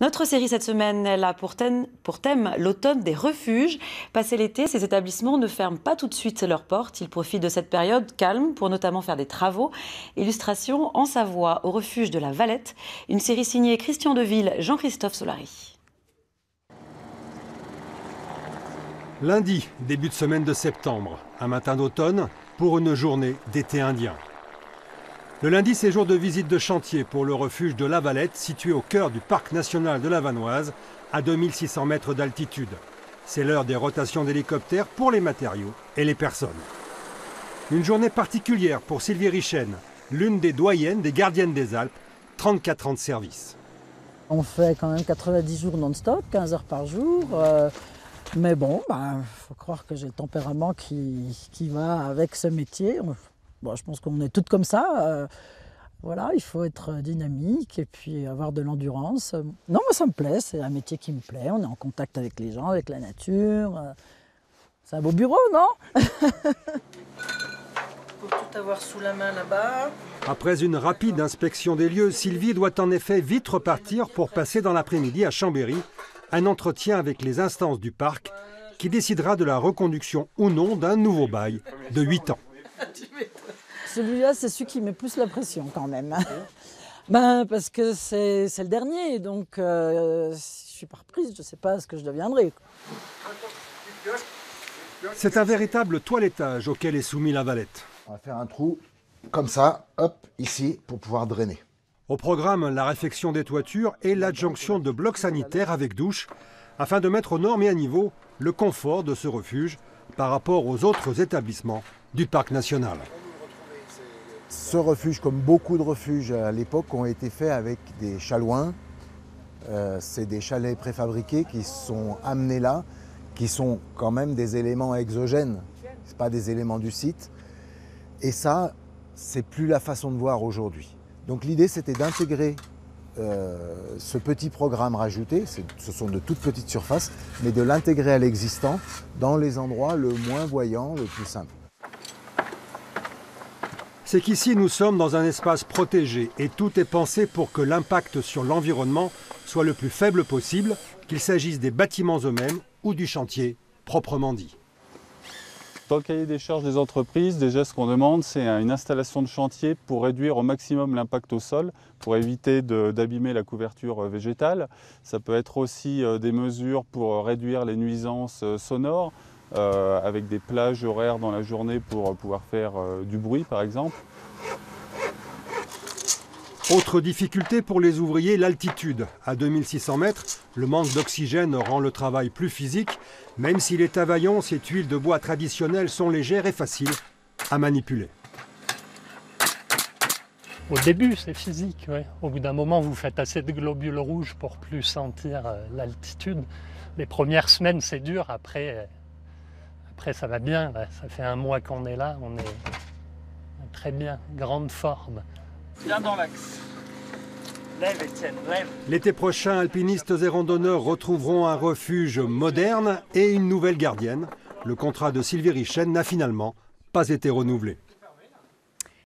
Notre série cette semaine, elle a pour thème l'automne des refuges. Passé l'été, ces établissements ne ferment pas tout de suite leurs portes. Ils profitent de cette période calme pour notamment faire des travaux. Illustration en Savoie, au refuge de la Valette. Une série signée Christian Deville, Jean-Christophe Solari. Lundi, début de semaine de septembre, un matin d'automne pour une journée d'été indien. Le lundi, c'est jour de visite de chantier pour le refuge de la Valette, situé au cœur du parc national de la Vanoise, à 2600 mètres d'altitude. C'est l'heure des rotations d'hélicoptères pour les matériaux et les personnes. Une journée particulière pour Sylvie Richen, l'une des doyennes des gardiennes des Alpes, 34 ans de service. On fait quand même 90 jours non-stop, 15 heures par jour. Mais bon, faut croire que j'ai le tempérament qui va avec ce métier. Bon, je pense qu'on est toutes comme ça. Voilà, il faut être dynamique et puis avoir de l'endurance. Non, moi ça me plaît, c'est un métier qui me plaît. On est en contact avec les gens, avec la nature. C'est un beau bureau, non? Pour tout avoir sous la main là-bas. Après une rapide inspection des lieux, Sylvie doit en effet vite repartir pour passer dans l'après-midi à Chambéry un entretien avec les instances du parc qui décidera de la reconduction ou non d'un nouveau bail de 8 ans. Celui-là, c'est celui qui met plus la pression quand même. Parce que c'est le dernier, donc si je suis pas reprise, je ne sais pas ce que je deviendrai. C'est un véritable toilettage auquel est soumis la Valette. On va faire un trou comme ça, hop, ici, pour pouvoir drainer. Au programme, la réfection des toitures et l'adjonction de blocs sanitaires avec douche, afin de mettre aux normes et à niveau le confort de ce refuge par rapport aux autres établissements du parc national. Ce refuge, comme beaucoup de refuges à l'époque, ont été faits avec des chalouins. C'est des chalets préfabriqués qui sont amenés là, qui sont quand même des éléments exogènes, ce pas des éléments du site. Et ça, c'est plus la façon de voir aujourd'hui. Donc l'idée, c'était d'intégrer ce petit programme rajouté, ce sont de toutes petites surfaces, mais de l'intégrer à l'existant dans les endroits le moins voyants, le plus simple. C'est qu'ici, nous sommes dans un espace protégé et tout est pensé pour que l'impact sur l'environnement soit le plus faible possible, qu'il s'agisse des bâtiments eux-mêmes ou du chantier proprement dit. Dans le cahier des charges des entreprises, déjà ce qu'on demande, c'est une installation de chantier pour réduire au maximum l'impact au sol, pour éviter d'abîmer la couverture végétale. Ça peut être aussi des mesures pour réduire les nuisances sonores, avec des plages horaires dans la journée pour pouvoir faire du bruit par exemple. Autre difficulté pour les ouvriers, l'altitude. À 2600 mètres, le manque d'oxygène rend le travail plus physique, même si les tavaillons, ces tuiles de bois traditionnelles, sont légères et faciles à manipuler. Au début, c'est physique, ouais. Au bout d'un moment, vous faites assez de globules rouges pour plus sentir l'altitude. Les premières semaines, c'est dur. Après, ça va bien. Là. Ça fait un mois qu'on est là. On est très bien, grande forme. Viens dans l'axe. Lève, Étienne, lève. L'été prochain, alpinistes et randonneurs retrouveront un refuge moderne et une nouvelle gardienne. Le contrat de Sylvie Richen n'a finalement pas été renouvelé.